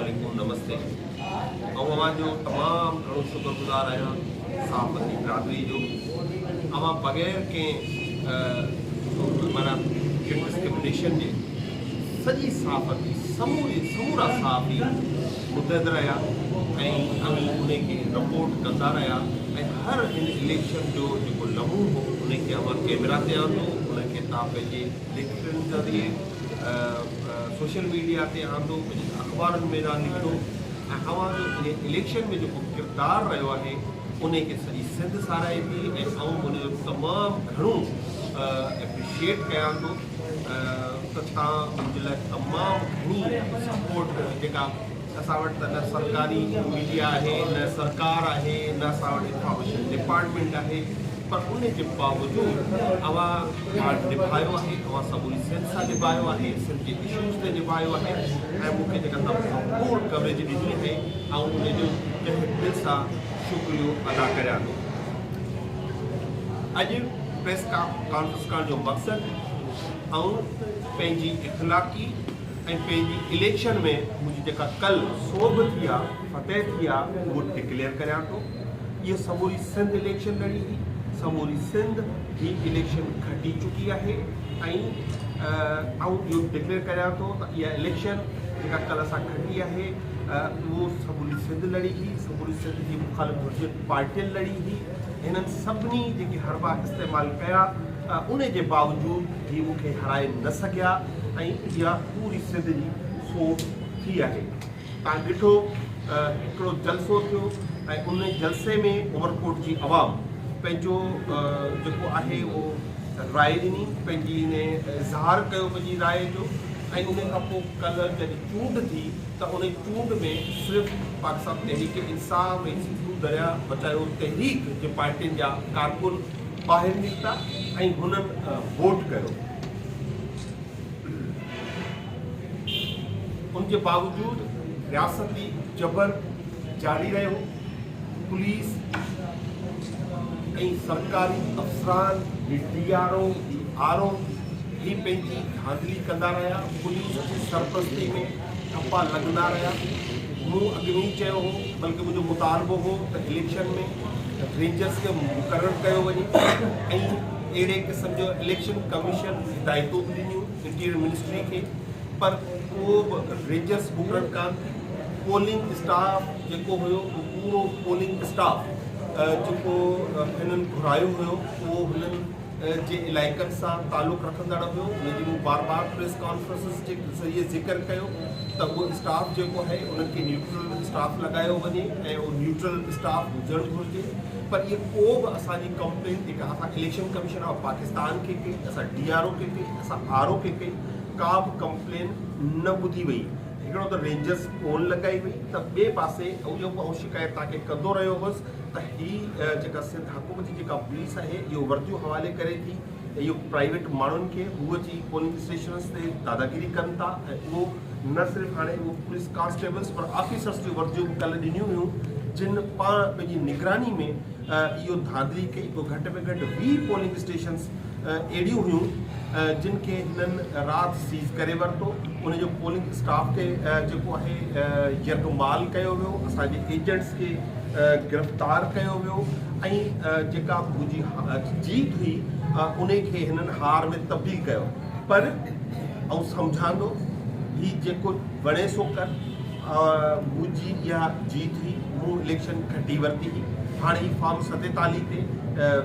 वालेकुम नमस्ते। जो तमाम घणो शुक्रगुज़ार आहियां सहाफ़ती बिरादरी जो। बग़ैर कंहिं माना डिस्क्रिमिनेशन जे सॼी सहाफ़ती समूरा सहाफ़ी मुतहद रहिया ऐं उन खे रिपोर्ट कंदा रहिया ऐं हर इन इलेक्शन जो जेको लम्हो हो उनखे कैमरा ते आंदो, उनखे तव्हां पंहिंजे लिखनि ज़रिए सोशल मीडिया ते आंदो, पंहिंजे अख़बारुनि में तव्हां लिखो ऐं जो इलेक्शन में जेको किरदारु रहियो आहे उनखे सॼी सिंध साराहे थी ऐं उनजो तमामु घणो एप्रिशिएट कयां थो त तव्हां मुंहिंजे लाइ तमामु घणी सपोर्ट जेका असां वटि त न सरकारी मीडिया आहे, न सरकार आहे, न असां वटि इंफॉर्मेशन डिपार्टमेंट आहे, पर उन जे बावजूदि पार्ट निभायो आहे, समूरी सिंध सां निभायो आहे, सिंध जे इशूज़ ते निभायो आहे ऐं मूंखे जेका संपूर्ण कवरेज ॾिनी आहे ऐं उनजो कंहिं दिलि सां शुक्रियो अदा करियां थो। अॼु प्रेस कॉन्फ्रेंस करण जो मक़सदु पंहिंजी इख़लाक़ी ऐं पंहिंजी इलेक्शन में मुंहिंजी जेका कल्ह सोभ थी आहे, फतेह थी आहे, उहो डिक्लेयर करियां थो। इहो समूरी सिंध इलेक्शन लड़ी हुई, समूरी सिंध ही इलेक्शन खटी चुकी आहे ऐं इहो डिक्लेयर करियां थो त इहा इलेक्शन जेका कल्ह असां खटी आहे उहो समूरी सिंध लड़ी हुई, समूरी सिंध जी मुखालिफ़ पार्टियुनि लड़ी हुई। हिननि सभिनी जेके हरबा इस्तेमालु कया उन जे बावजूदि ही मूंखे हराए न सघिया ऐं इहा पूरी सिंध जी सोच थी आहे। तव्हां ॾिठो हिकिड़ो जलसो थियो ऐं उन जलसे में उमरकोट जी आवाम पंहिंजो जेको आहे उहो राय ॾिनी, पंहिंजी इज़हार कयो पंहिंजी राय जो ऐं उन खां पोइ कल्ह जॾहिं चूंड थी त उन चूंड में सिर्फ़ु पाकिस्तान तहरीक इंसाफ़ ऐं सिंधु दरिया बचायो तहरीक जे पार्टियुनि जा कारकुन ॿाहिरि निकिता ऐं हुननि वोट कयो। उनजे बावजूदि रियासती जबर जारी रहियो। पुलिस ऐं सरकारी अफ़सरान DRO RO ही पंहिंजी धांधली कंदा रहिया, पुलिस जी सरपरस्ती में ठप्पा लॻंदा रहिया। मूं अॻु में ई चयो हो, बल्कि मुंहिंजो मुतालबो हो त इलेक्शन में रेंजर्स खे मुक़ररु कयो वञे ऐं अहिड़े क़िस्म जो इलेक्शन कमीशन हिदायतूं बि ॾिनियूं इंटीरियर मिनिस्ट्री खे, पर को बि रेंजर्स मुक़ररु कान थी। पोलिंग स्टाफ जेको हुयो उहो पूरो पोलिंग स्टाफ जेको हिननि घुरायो हुयो उहो हुननि जे इलाइक़नि सां तालुक़ु रखंदड़ हुयो। हुनजी मूं बार बार प्रेस कॉन्फ्रेंसिस जे ज़रिए ज़िक्र कयो त उहो स्टाफ जेको आहे उनखे न्यूट्रल स्टाफ लॻायो वञे ऐं उहो न्यूट्रल स्टाफ हुजणु घुरिजे। पर इहे को बि असांजी कंप्लेन जेका असां इलेक्शन कमीशन ऑफ पाकिस्तान खे कई, असां DRO खे कई, असां RO खे कई, का बि कंप्लेन न ॿुधी वई। हिकिड़ो त रेंजर्स फोन लॻाई वई त ॿिए पासे इहो शिकायत तव्हांखे कंदो रहियो हुउसि त हीअ जेका सिंध हुकूमत जी जेका पुलिस आहे इहो वर्दियूं हवाले करे थी, इहो प्राइवेट माण्हुनि खे हूअ जी पोलिंग स्टेशन्स ते दादागिरी कनि था ऐं उहो न सिर्फ़ु हाणे उहो पुलिस कॉन्स्टेबल्स पर ऑफिसर्स जूं वर्दियूं कल्ह ॾिनियूं हुयूं जिन पाण पंहिंजी निगरानी में इहो धांधली कई। पोइ घटि में घटि 20 पोलिंग स्टेशन्स अहिड़ियूं हुयूं जिन खे हिननि राति सीज़ करे वरितो। उनजो पोलिंग स्टाफ खे जेको आहे यरगमाल कयो वियो, असांजे एजेंट्स खे गिरफ़्तार कयो वियो ऐं जेका मुंहिंजी जीत हुई उनखे हिननि हार में तब्दील कयो। पर सम्झां थो हीउ जेको वणे सो कर, मुंहिंजी इहा जीत हुई, मूं इलेक्शन खटी वरिती हुई। हाणे ही फॉर्म 47 ते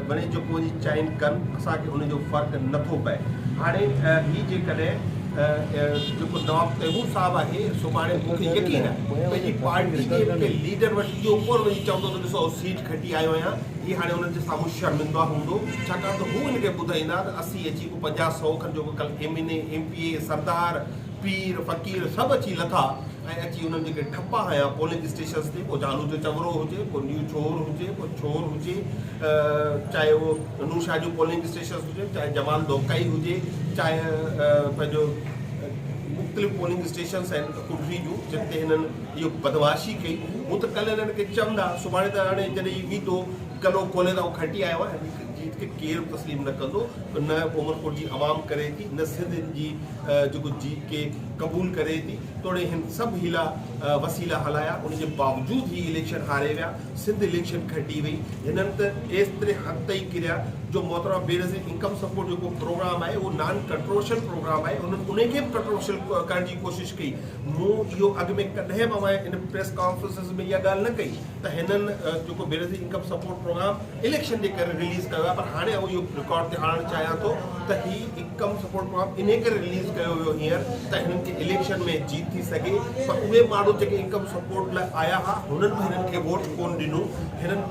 वणे जेको वञी चाइन कनि, असांखे उनजो फ़र्क़ु नथो पए। हाणे ही जेकॾहिं जेको नवाब तैमूर साहब आहे, सुभाणे मूंखे यकीन आहे पंहिंजी पार्टी जे लीडर वटि इहो कोन वञी चवंदो त ॾिसो सीट खटी आयो आहियां, हीअ हाणे हुननि जे साम्हूं शर्मिंदा हूंदो, छाकाणि त हू हिनखे ॿुधाईंदा त असीं अची 50-100 खनि जो कल्ह MNA MPA सरदार पीर फ़क़ीर सभु अची लथा ऐं अची उन्हनि जेके ठप्पा हया पोलिंग स्टेशन्स ते, को जानू जो चवरो हुजे, को न्यू छोर हुजे, को छोर हुजे, चाहे उहो नूशाह जूं पोलिंग स्टेशन्स हुजे, चाहे जमाल दोकाई हुजे, चाहे पंहिंजो मुख़्तलिफ़ पोलिंग स्टेशन्स आहिनि कुटरी जूं जिते हिननि इहो बदमाशी कई। हू त कल्ह हिननि खे चवंदा, सुभाणे त हाणे जॾहिं वीतो गलो खोले त खटी आयो आहे, जीत के केर तस्लीम न कंदो, न उमरकोट जी आवाम करे थी, न सिंध जी जो जीत के कबूल करे थी। तोड़े हिन सब हीला वसीला हलाया, उनके बावजूद ही इलेक्शन हारे विया, सिंध इलेक्शन खटी वही। हिननि त एतिरे हद ताईं किरिया जो मोहतरम बेनज़ीर इनकम सपोर्ट जो प्रोग्राम है वो नॉन कंट्रोवर्शियल प्रोग्राम है, उन्होंने उनके भी कंट्रोवर्शियल करण की कोशिश कई। मूं इहो अॻु में कॾहिं मां इन प्रेस कॉन्फ्रेंसिस में इहा ॻाल्हि न कई त हिननि जो Benazir income support programme election जे करे रिलीज़ कयो आहे, पर हाणे इहो रिकॉर्ड ते आणणु चाहियां थो त ही इनकम सपोर्ट प्रोग्राम इन करे रिलीज़ कयो वियो हींअर त हिननि खे इलेक्शन में जीत थी सघे। पर उहे माण्हू जेके इनकम सपोर्ट लाइ आया हुआ हुननि बि हिननि खे वोट कोन ॾिनो। हिननि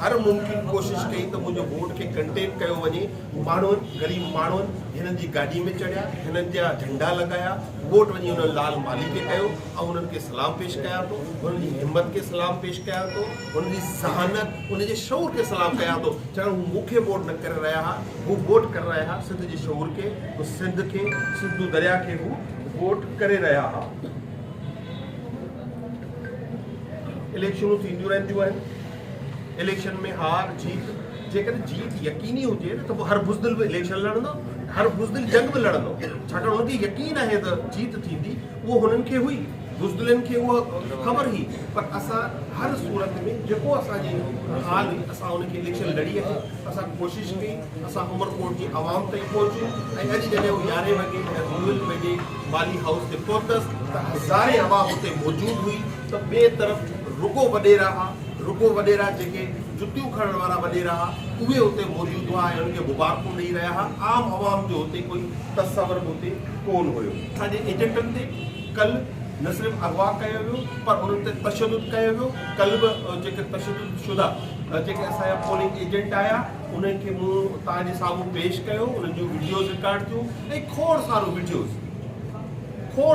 हर मुमकिन कोशिश कई त मुंहिंजो वोट खे कंटेन कयो वञे। माण्हुनि ग़रीब माण्हुनि हिननि जी गाॾी में चढ़िया, हिननि जा झंडा लॻाया, वोट वञी हुननि लाल माली खे कयो ऐं हुननि खे सलाम पेश कयां थो, हुननि जी हिमत खे सलाम पेश कयां थो, हुननि जी ज़हानत, हुनजे शऊर खे सलाम कयां थो। चवण हू मूंखे वोट न करे रहिया हुआ, हू वोट करे रहिया हुआ सिंध जे शऊर खे, सिंध खे, सिंधु दरिया खे हू वोट करे रहिया हुआ। इलेक्शनूं थींदियूं रहंदियूं आहिनि, इलेक्शन में हार जीत, जेकर जीत यकीनी हुजे त पोइ हर बुज़दिल बि इलेक्शन लड़ंदो, हर बुज़दिल जंग बि लड़ंदो, छाकाणि हुनखे यकीन आहे त जीत थींदी। उहो हुननि खे हुई, बुज़दिलनि खे उहा ख़बर हुई, पर असां हर सूरत में जेको असांजी हाल हुई असां हुनखे इलेक्शन लड़ी आहे। असां कोशिशि कई, असां उमरकोट जी आवाम ताईं पहुचूं ऐं अॼु जॾहिं हू 11 वॻे माली हाउस ते पहुतसि त हज़ारे आवाम हुते मौजूदु हुई। त ॿिए तरफ़ रुगो वॾेरा जेके जुतियूं खणण वारा वॾेरा उहे हुते मौजूदु हुआ ऐं उनखे मुबारकूं ॾेई रहिया हुआ। आम आवाम जो हुते कोई तसवर हुते कोन हुयो। असांजे एजेंटनि ते कल्ह न सिर्फ़ु अगवा कयो वियो पर उन्हनि ते तशदुद कयो वियो। कल्ह बि जेके तशदुद शुदा जेके असांजा पोलिंग एजेंट आया उन्हनि खे मूं तव्हांजे साम्हूं पेश कयो, उन्हनि जूं वीडियोज़ रिकॉर्ड थियूं ऐं खोड़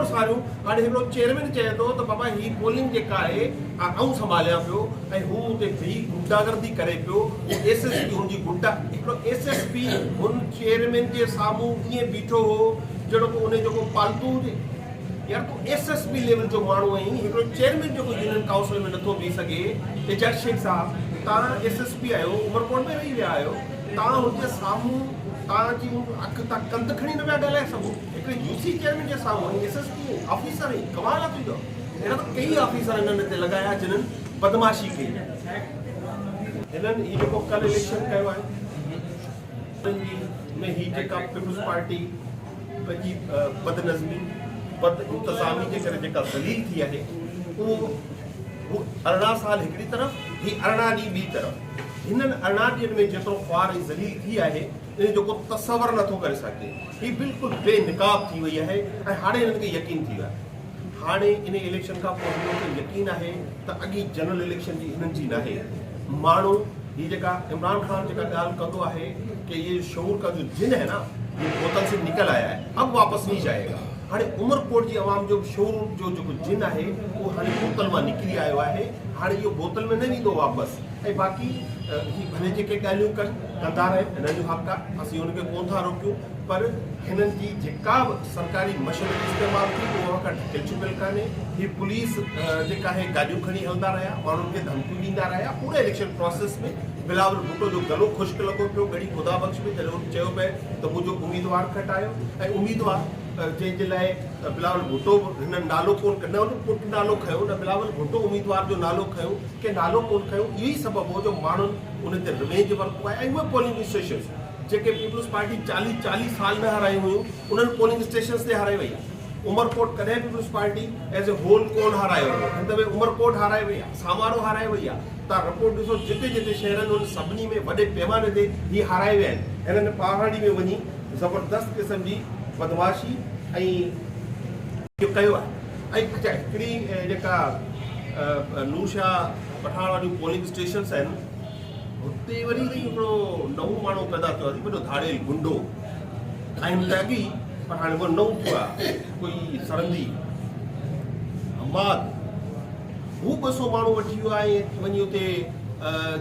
सारियूं। हाणे हिकिड़ो चेयरमैन चए थो त बाबा ही पोलिंग जेका आहे आऊं संभालियां पियो ऐं हू हुते बीह गुंडागर्दी करे पियो। SSP हुनजी गुंडा, हिकिड़ो SSP हुन चेयरमैन जे साम्हूं ईअं बीठो हो जहिड़ो को उन जेको पालतू हुजे। यार तूं SSP लेवल जो माण्हू आहीं, हिकिड़ो चेयरमैन जेको यूनियन काउंसिल में नथो बीह सघे। एजाज शेख साहब, तव्हां SSP आहियो, उमरकोट में रही विया आहियो, तव्हां हुनजे साम्हूं तव्हांजी अखि तव्हां कंध खणी न पिया ॻाल्हाए सघो। हिकिड़े UC चेयरमैन जे साम्हूं SSP ऑफिसर आहिनि, कमाल आहे तुंहिंजो। अहिड़ा त कई ऑफिसर हिननि ते लॻाया जिन्हनि बदमाशी कई। हिननि ही जेको कल्ह इलेक्शन कयो आहे में ही जेका पीपुल्स पार्टी पंहिंजी बदनज़मी बद इंतज़ामी जे करे जेका ज़लील थी आहे उहो 18 साल हिकिड़ी तरफ़, ही 18 ॾींहं ॿी तरफ़। हिननि 18 ॾींहंनि में जेतिरो ख्वार ऐं ज़लील थी आहे इन जो को तसवर नथो करे सघे। ही बिल्कुलु बेनिकाब थी वई आहे ऐं हाणे हिननि खे यकीन थी वियो आहे। हाणे इन इलेक्शन खां पोइ हिननि खे यकीन आहे त अॻी जनरल इलेक्शन जी हिननि जी नाहे। माण्हू ही जेका इमरान खान जेका ॻाल्हि कंदो आहे कि ये शऊर का जो जिन है ना ये बोतल से निकल आया है, अब वापस नहीं जाएगा। हाणे उमरकोट जी आवाम जो शऊर जो जेको जिन आहे उहो हाणे बोतल मां निकिरी आयो आहे। हाणे इहो बोतल में न वेंदो वापसि। ऐं बाक़ी ही भले जेके ॻाल्हियूं कंदा रहे, हिननि जो हक़ आहे, असीं हुनखे कोन था रोकियूं, पर हिननि जी जेका बि सरकारी मशीनरी इस्तेमालु थी उहा खां ढकियल छुपियल कान्हे। ही पुलिस जेका आहे गाॾियूं खणी हलंदा रहिया, माण्हुनि खे धमकियूं ॾींदा रहिया। पूरे इलेक्शन प्रोसेस में बिलावल भुट्टो जो गलो ख़ुश्क लॻो पियो गड़ी ख़ुदा बख़्श में, जॾहिं चयो पिए त मुंहिंजो उम्मीदवार खटायो ऐं उम्मीदवार जंहिंजे लाइ बिलावल भुट्टो हिन नालो कोन न हुन पुटु नालो खयो, न बिलावल भुट्टो उम्मीदवार जो नालो खयो, के नालो कोन खयो। इहो ई सबबु हो जो माण्हुनि उन ते रिवेंज वरितो आहे। ऐं उहे पोलिंग स्टेशन्स जेके पीपुल्स पार्टी 40 साल में हारायूं हुयूं उन्हनि पोलिंग स्टेशन्स ते हाराए वई आहे। उमरकोट कॾहिं peoples party as a whole कोन हारायो हुयो, हिन दफ़े उमरकोट हाराए वई आहे, सामारो हाराए वई आहे। तव्हां रिपोर्ट ॾिसो, जिते जिते शहरनि उन सभिनी में वॾे पैमाने ते ही हाराए विया आहिनि। हिननि पहाड़ी में वञी ज़बरदस्त क़िस्म जी बदमाशी ऐं कयो आहे। ऐं अच्छा हिकिड़ी जेका नूरशाह पठाण वारियूं पोलिंग स्टेशन्स आहिनि हुते वरी हिकिड़ो नओं माण्हू पैदा थियो आहे, वॾो धाड़ेल गुंडो टाइम त अॻी, पर हाणे उहो नओं थियो आहे कोई सरंदी हमाद। हू 200 माण्हू वठी वियो आहे वञी हुते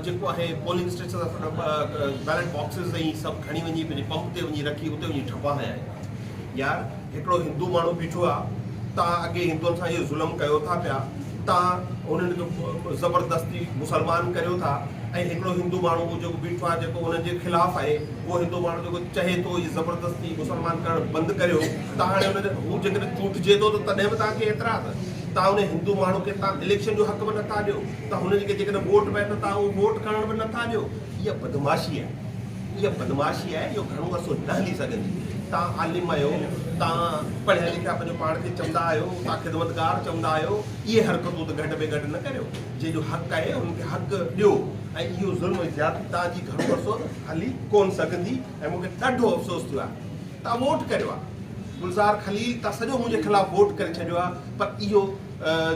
जेको आहे पोलिंग स्टेशन बैलेट बॉक्सिस ऐं सभु खणी वञी पंहिंजे पंप ते वञी रखी हुते वञी ठपा हया आहे। यार हिकिड़ो हिंदू माण्हू बीठो आहे, तव्हां अॻे हिंदुअनि सां इहो ज़ुल्म कयो था पिया, तव्हां उन्हनि खे ज़बरदस्ती मुसलमान करियो था, ऐं हिकिड़ो हिंदू माण्हू जेको बीठो आहे जेको हुननि जे ख़िलाफ़ आहे, उहो हिंदू माण्हू जेको चए थो इहे ज़बरदस्ती मुस्लमान करणु बंदि करियो, त हाणे हू जेकॾहिं चूंटिजे थो त तॾहिं बि तव्हांखे एतिराज़, तव्हां उन हिंदू माण्हू खे तव्हां इलेक्शन जो हक़ बि नथा ॾियो, त हुननि खे जेकॾहिं वोट पए त तव्हां उहो वोट करण बि नथा ॾियो। इहा बदमाशी आहे, इहा बदमाशी आहे, इहो घणो अरसो न हली सघंदी। तव्हां आलिम आहियो, तव्हां पढ़िया लिखिया पंहिंजो पाण खे चवंदा आहियो, तव्हां ख़िदमतगार चवंदा आहियो, इहे हरकतूं त घटि में घटि न करियो। जंहिंजो हक़ आहे हुनखे हक़ ॾियो, ऐं इहो ज़ुल्म ज़्यादती तव्हांजी घणो अरसो हली कोन सघंदी। ऐं मूंखे ॾाढो अफ़सोस थियो आहे, तव्हां वोट करियो आहे, गुलज़ार खलील तव्हां सॼो मुंहिंजे ख़िलाफ़ु वोट करे छॾियो आहे, पर इहो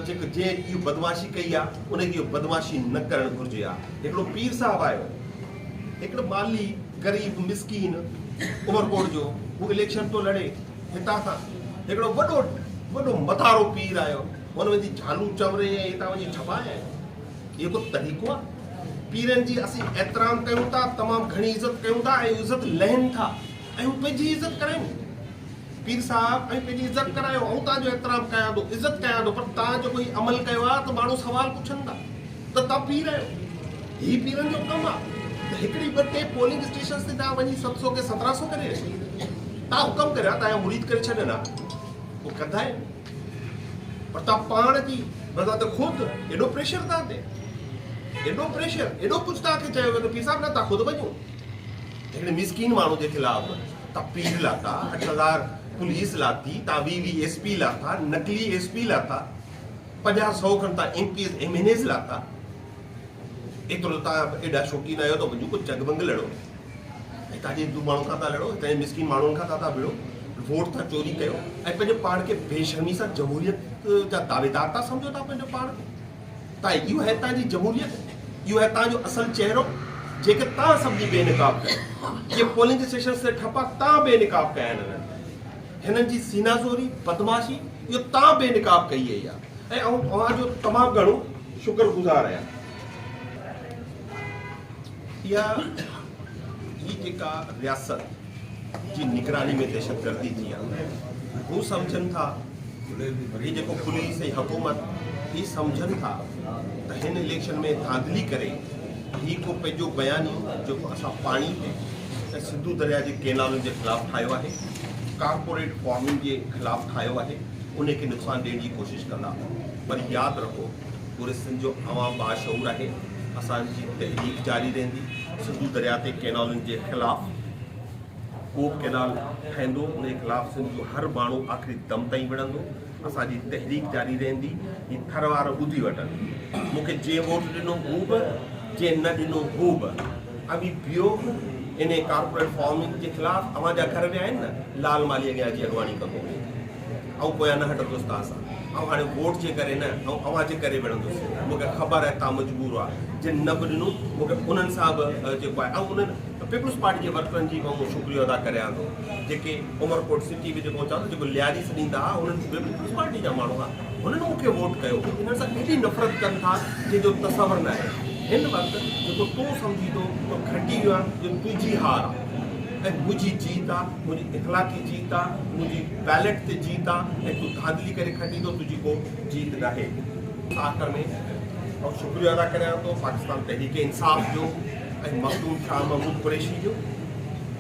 जेको जंहिं इहो बदमाशी कई आहे उनखे इहो बदमाशी न करणु घुरिजे आहे। हिकिड़ो पीर साहिबु आयो, हिकिड़ो माली ग़रीब मिसकीन उमरकोट जो, हू इलेक्शन तो लड़े हितां खां, हिकिड़ो वॾो मथारो पीर आयो, हुन वञी झालू चवरे ऐं हितां वञी छपाए। इहो को तरीक़ो आहे? पीरनि जी असीं एतिराम कयूं था, तमामु घणी इज़त कयूं था, ऐं इज़त लहनि था, ऐं हू पंहिंजी इज़त करायूं। पीर साहिब ऐं पंहिंजी इज़त करायो, ऐं तव्हांजो एतिराम कयां थो, इज़त कयां थो, पर तव्हां जो कोई अमल कयो आहे त माण्हू सवाल पुछनि था त तव्हां पीर आहियो। हीउ पीरनि जो कमु आहे त हिकिड़ी ॿ टे पोलिंग स्टेशन ते तव्हां वञी 700 खे 1700 करे तव्हां हुकम करिया, तव्हांजा मुरीद करे छॾनि, उहो कंदा आहिनि, पर तव्हां पाण जी बज़ात ख़ुदि एॾो प्रेशर तव्हां ते, एॾो प्रेशर, एॾो कुझु तव्हांखे चयो वियो त पीर साहिब न तव्हां ख़ुदि वञो। हिकिड़े मिसकीन माण्हू जे ख़िलाफ़ तव्हां पीर लाथा, 8000 पुलिस लाथी, तव्हां 20 SP लाथा, नकली SP लाथा, 50-100 खनि तव्हां MPs MNAs लाथा। एतिरो तव्हां एॾा शौक़ीन आहियो त वञो कुझु जगबंग लड़ो, ऐं तव्हांजे हिंदू माण्हुनि खां था लड़ो, हितां मिसकिन माण्हुनि खां था विड़ो, वोट था चोरी कयो, ऐं पंहिंजे पाण खे बेशर्मी सां जमहूरियत जा दावेदार था सम्झो था पंहिंजो पाण खे। तव्हां इहो आहे तव्हांजी जमहूरियत, इहो आहे तव्हांजो असल चहिरो जेके तव्हां सभिनी बेनिकाब कयो। इहे पोलिंग स्टेशन ते ठपा तव्हां बेनिकाब कया आहिनि, हिननि जी सीनाज़ोरी बदमाशी इहो तव्हां बेनिकाब कई वई आहे, ऐं तव्हांजो तमामु घणो शुक्रगुज़ार आहियां। ही जेका रियासत जी निगरानी में दहशतगर्दी थी आहे, हू सम्झनि था, ही जेको पुलिस ऐं हुकूमत ही सम्झनि था त हिन इलेक्शन में धांधली करे ही को पंहिंजो बयानी जेको असां पाणी ऐं सिंधु दरिया जे केनालुनि जे ख़िलाफ़ु ठाहियो आहे, कॉर्पोरेट फार्मिंग जे ख़िलाफ़ु ठाहियो आहे, उनखे नुक़सानु ॾियण जी कोशिशि कंदा। पर यादि रखो, पूरे सिंध जो अवाम बाशऊर आहे, असांजी तहरीक जारी रहंदी। सिंधु दरिया ते केनालुनि जे ख़िलाफ़ु को केनाल ठहंदो, उन जे ख़िलाफ़ु सिंध जो हर माण्हू आख़िरी दम ताईं विढ़ंदो, असांजी तहरीक जारी रहंदी। ही थर वार ॿुधी वठनि, मूंखे जंहिं वोट ॾिनो हू बि, जंहिं न ॾिनो हू बि, अभी बियो इन कॉर्पोरेट फार्मिंग जे ख़िलाफ़ु अवांजा घर में आहिनि न, लाल माली अॻियां अची अॻवानी कंदो, ऐं पोयां न हटंदुसि तव्हां सां, ऐं हाणे वोट जे करे न, ऐं अवां जे करे विढ़ंदुसि। मूंखे ख़बर आहे तव्हां मजबूर आहे, जिन न बि ॾिनो मूंखे उन्हनि सां बि जेको आहे, ऐं उन्हनि पीपुल्स पार्टी जे वर्करनि जी मां शुक्रियो अदा करियां थो, जेके उमरकोट सिटी में जेको चवां थो जेको लियारी छॾींदा हुआ, उन्हनि पीपुल्स पार्टी जा माण्हू हुआ, हुननि मूंखे वोट कयो। हिननि सां एॾी नफ़रत कनि था जंहिंजो तसवर न आहे। हिन वक़्तु जेको तूं सम्झी थो तो खटी वियो आहे, जो तुंहिंजी हार आहे ऐं मुंहिंजी जीत आहे, मुंहिंजी इख़लाक़ी जीत आहे, मुंहिंजी बैलेट ते जीत आहे, ऐं तूं धांधली करे खटी थो, तुंहिंजी को जीत न आहे। आख़िर में ऐं शुक्रिया अदा करियां थो पाकिस्तान तहरीक इंसाफ़ जो ऐं मखदूम शाह महमूद कुरैशी जो,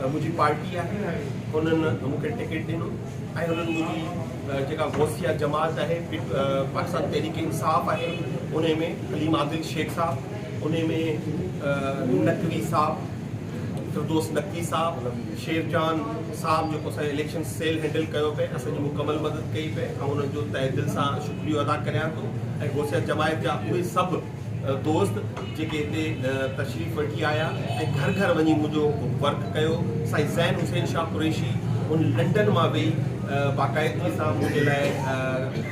मुंहिंजी पार्टी आहे, हुननि मूंखे टिकट ॾिनो, ऐं हुननि मुंहिंजी जेका गौसिया जमात आहे पाकिस्तान तहरीक इंसाफ़ आहे, उन में हलीम आदिल शेख साहब, उन में नकवी साहब, फिरदौस नकवी साहब, शेरजान साहब जेको असांजो इलेक्शन सेल हैंडल कयो पिए, असांजी मुकमल मदद कई पिए, ऐं उन्हनि जो तहे दिलि सां शुक्रियो अदा करियां थो। ऐं गौसिया जमायत जा उहे सभु दोस्त जेके हिते तशरीफ़ वठी आया ऐं घर घर वञी मुंहिंजो वर्क कयो। साईं ज़ैन हुसैन शाह कुरैशी उन लंडन मां वेही बाक़ाइदगी सां मुंहिंजे लाइ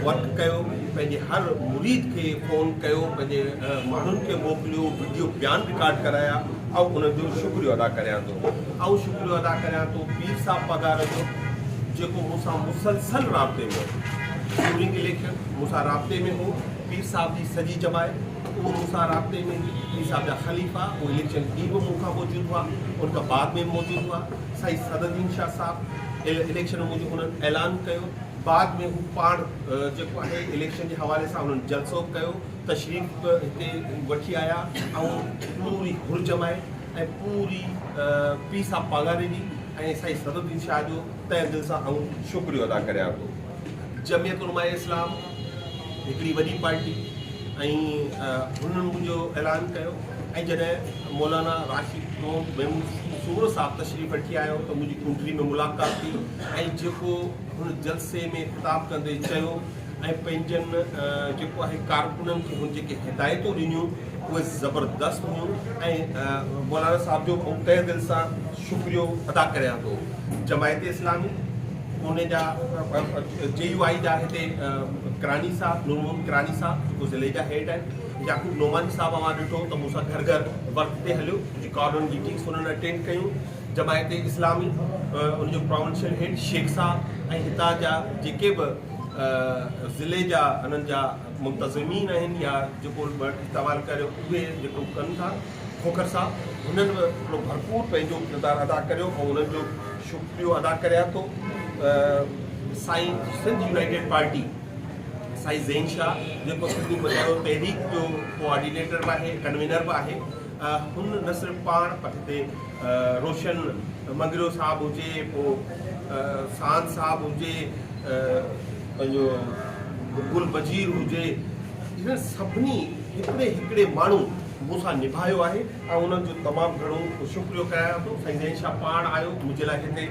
वर्क कयो, पंहिंजे हर मुरीद खे फ़ोन कयो, पंहिंजे माण्हुनि खे मोकिलियो, वीडियो बयान रिकॉर्ड कराया, ऐं उन्हनि जो शुक्रियो अदा करियां थो। ऐं शुक्रियो अदा करियां थो पीर साहब पगार जो, जेको मूंसां मुसलसल राब्ते में हो, ड्यूरिंग इलेक्शन मूंसां राब्ते में हो। पीर साहब जी सॼी जमायत उहो मूंसां राब्ते में हुई, पीर साहब जा ख़लीफ़ा उहो इलेक्शन ॾींहुं बि मूंखां मौजूदु हुआ, उनखां बाद में मौजूदु हुआ। साईं सदरुद्दीन शाह साहब इलेक्शन में मुंहिंजो उन्हनि ऐलान कयो बाद में हू पाण जेको आहे इलेक्शन के हवाले सां हुननि जलसो कयो, तशरीफ़ हिते वठी आया ऐं पूरी घुर जमाए ऐं पूरी पीस ऑफ पागारे ॾी ऐं साईं सदरुद्दीन शाह जो तहे दिलि सां शुक्रियो अदा करियां थो। जमियत उलमा इस्लाम हिकिड़ी वॾी पार्टी ऐं हुननि मुंहिंजो ऐलान कयो ऐं जॾहिं मौलाना राशिद सूर साहब तशरीफ़ वठी आयो तो मुझी कुंडली में मुलाक़ात थी ऐं जेको हुन जलसे में ख़िताब कंदे चयो ऐं पंहिंजनि जेको आहे कारकुननि खे हुन जेके हिदायतूं ॾिनियूं उहे ज़बरदस्त हुयूं ऐं मौलाना साहब जो तहे दिलि सां शुक्रियो अदा करियां थो। जमायत इस्लामी उन जा JUI जा हिते करानी साहब नूर करानी साहब जेको ज़िले जा हेड आहिनि, याकूब नोमानी साहब मां ॾिठो त मूंसां घर घर वर्क ते हलियो, कॉर्नर मीटिंग्स हुननि अटेंड कयूं। जमायत इस्लामी उनजो प्रोविंशियल हेड शेख साहब ऐं हितां जा जेके बि ज़िले जा उन्हनि जा मुंतज़मीन आहिनि या जेको इस्तेमालु करियो उहे जेको कनि था, खोखर साहब हुननि बि हिकिड़ो भरपूर पंहिंजो किरदारु अदा करियो ऐं उन्हनि जो शुक्रियो अदा करियां थो। साईं सिंध यूनाइटेड पार्टी साईं ज़ैन शाह जेको सिंधी मज़हब तहरीक जो कोऑर्डिनेटर बि आहे, कन्वीनर बि आहे, हुन न सिर्फ़ु पाण पर हिते रोशन मंगरियो साहब हुजे, पोइ सांद साहब हुजे, पंहिंजो गुल बजीर हुजे, इन्हनि सभिनी हिकिड़े हिकिड़े माण्हू मूंसां निभायो आहे ऐं उन्हनि जो तमामु घणो शुक्रियो कयां थो। साईं ज़ैन शाह पाण आयो, मुंहिंजे लाइ हिते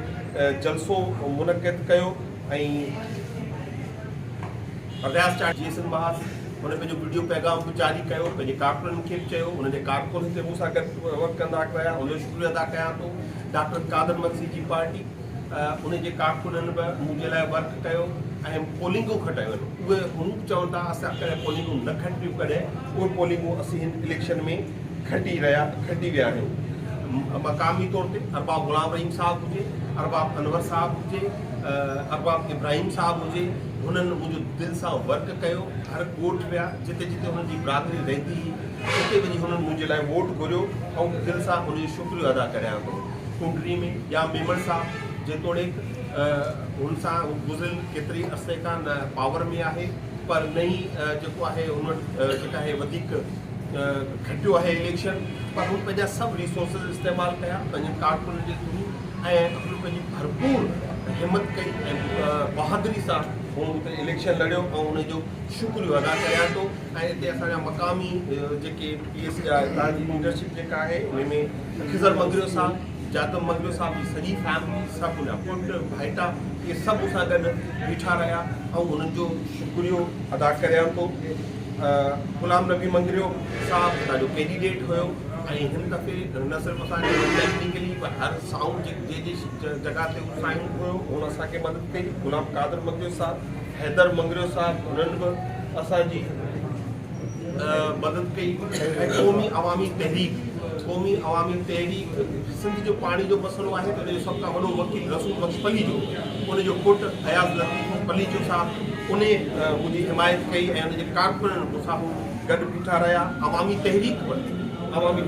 जलसो मुनक़िद कयो ऐं अरदास चाट जेसन महास हुन पंहिंजो वीडियो पैगाम बि जारी कयो, पंहिंजे कारकुननि खे बि चयो, उन्हनि जे कारकुन हिते मूंसां गॾु वर्क कंदा रहिया, उनजो शुक्रियो अदा कयां थो। डॉक्टर कादर मक्सी जी पार्टी उनजे कारकुननि बि मुंहिंजे लाइ वर्क कयो ऐं पोलिंगूं खटायूं आहिनि। उहे हू चवनि था असां कॾहिं पोलिंगूं न खटियूं, कॾहिं उहे पोलिंगूं असीं हिन इलेक्शन में खटी विया आहियूं। मक़ामी तौर ते अरबाब ग़ुलाम रहीम साहब हुजे, अरबाब अनवर साहब हुजे, अरबाब इब्राहिम साहब हुजे, हुननि मुंहिंजो दिलि सां वर्क कयो। हर ॻोठ विया जिते जिते हुननि जी बिरादरी रहंदी हुई उते वञी हुननि मुंहिंजे लाइ वोट घुरियो ऐं दिलि सां हुनजो शुक्रियो अदा करियां थो। कुंडली में या मेमण साहब जेतोणीकि हुन सां गुज़िरियल केतिरी अरसे खां न पावर में आहे, पर नई जेको आहे हुन जेका आहे वधीक खटियो आहे इलेक्शन, पर हुन पंहिंजा सभु रिसोर्सिस इस्तेमालु कया पंहिंजे कारकुननि जे थ्रू ऐं हुन पंहिंजी भरपूर हिमत कई ऐं बहादुरी सां हुन हुते इलेक्शन लड़ियो ऐं हुनजो शुक्रियो अदा करियां थो। ऐं हिते असांजा मक़ामी जेके PS जा तव्हांजी लीडरशिप जेका आहे हुन में खिज़र मंगरियो साहब, जादव मंगरियो साहब जी सॼी फैमिली, सभु हुनजा पुट भाइटा इहे सभु मूंसां गॾु बीठा रहिया ऐं हुननि जो शुक्रियो अदा करियां थो। ग़ुलाम नबी मंगरियो साहब हितां जो कैंडिडेट हुयो ऐं हिन दफ़े न सिर्फ़ु असांखे टेक्निकली पर हर साउंड जे जॻह ते उहो साउंड हुयो हुन असांखे मदद कई। ग़ुलाम कादर मंगरियो साहब, हैदर मंगरियो साहब हुननि बि असांजी मदद कई। ऐं क़ौमी अवामी तहरीक सिंध जो पाणी जो मसइलो आहे त हुनजो सभ खां वॾो वकील रसूल बख्श पली जो, उनजो पुटु हयात लतीफ़ पली जो साहब उन मुंहिंजी हिमायत कई ऐं उनजे कारकुननि मूंसां गॾु बीठा रहिया। अवामी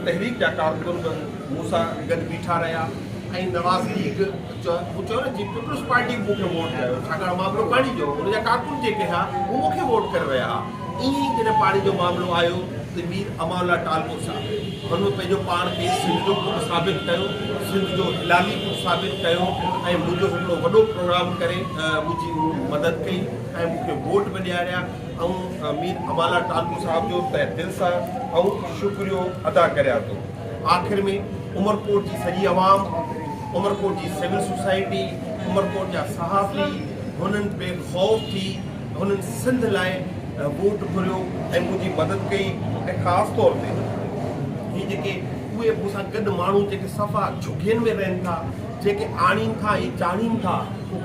तहरीक जा कारकुन बि मूंसां गॾु बीठा रहिया ऐं नवाज़ लीग चयो न जी पीपल्स पार्टी मूंखे वोट कयो छाकाणि मामिलो पाणी जो, हुनजा कारकुन जेके हुआ उहे मूंखे वोट करे रहिया हुआ। ईअं ई जॾहिं पाणी जो मामिलो आयो त मीर अमानुल्लाह टालको साहब हुन पंहिंजो पाण खे सिंध जो पुटु साबित कयो, सिंध जो हिलाली पुटु साबित कयो ऐं मुंहिंजो हिकिड़ो वॾो प्रोग्राम करे मुंहिंजी मदद कई ऐं मूंखे वोट बि ॾियारिया ऐं मीर अमानुल्लाह टालको साहब जो तहे दिलि सां ऐं शुक्रियो अदा करियां थो। आख़िर में उमरकोट जी सॼी आवाम, उमरकोट जी सिविल सोसाइटी, उमरकोट जा सहाफ़ी हुननि बेखौफ़ थी हुननि सिंध लाइ वोट घुरियो ऐं मुंहिंजी मदद कई। ऐं ख़ासि तौर ते हीअ जेके उहे मूंसां गॾु माण्हू जेके सफ़ा झुगियुनि में रहनि था, जेके आणीनि था ऐं चाढ़ीनि था,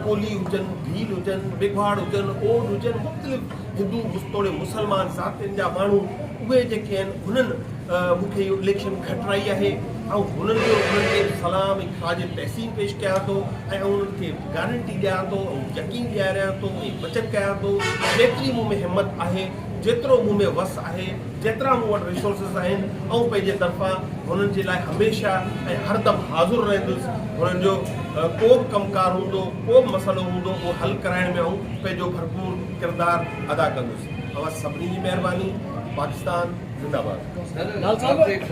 कोली हुजनि, भील हुजनि, बिगवाड़ हुजनि, ओड हुजनि, मुख़्तलिफ़ हिंदू मुस्तोड़े मुसलमान ज़ातियुनि जा माण्हू उहे जेके आहिनि हुननि मूंखे इहो इलेक्शन खटराई आहे ऐं हुननि खे सलाम ऐं ख़ाज तहसीन पेश कयां थो ऐं उन्हनि खे गारंटी ॾियां थो ऐं यकीन ॾियारियां थो ऐं वचन कयां थो जेतिरी मूं में हिमत आहे जेतिरो मूं में वस आहे, जेतिरा मूं वटि रिसोर्सिस आहिनि, ऐं पंहिंजे तरफ़ां हुननि जे लाइ हमेशह ऐं हरदम हाज़ुर रहंदुसि। हुननि जो को बि कमकार हूंदो, को बि मसइलो हूंदो, उहो हल कराइण में ऐं पंहिंजो भरपूर किरदारु अदा कंदुसि। अवसि सभिनी जी महिरबानी। पाकिस्तान ज़िंदाबाद।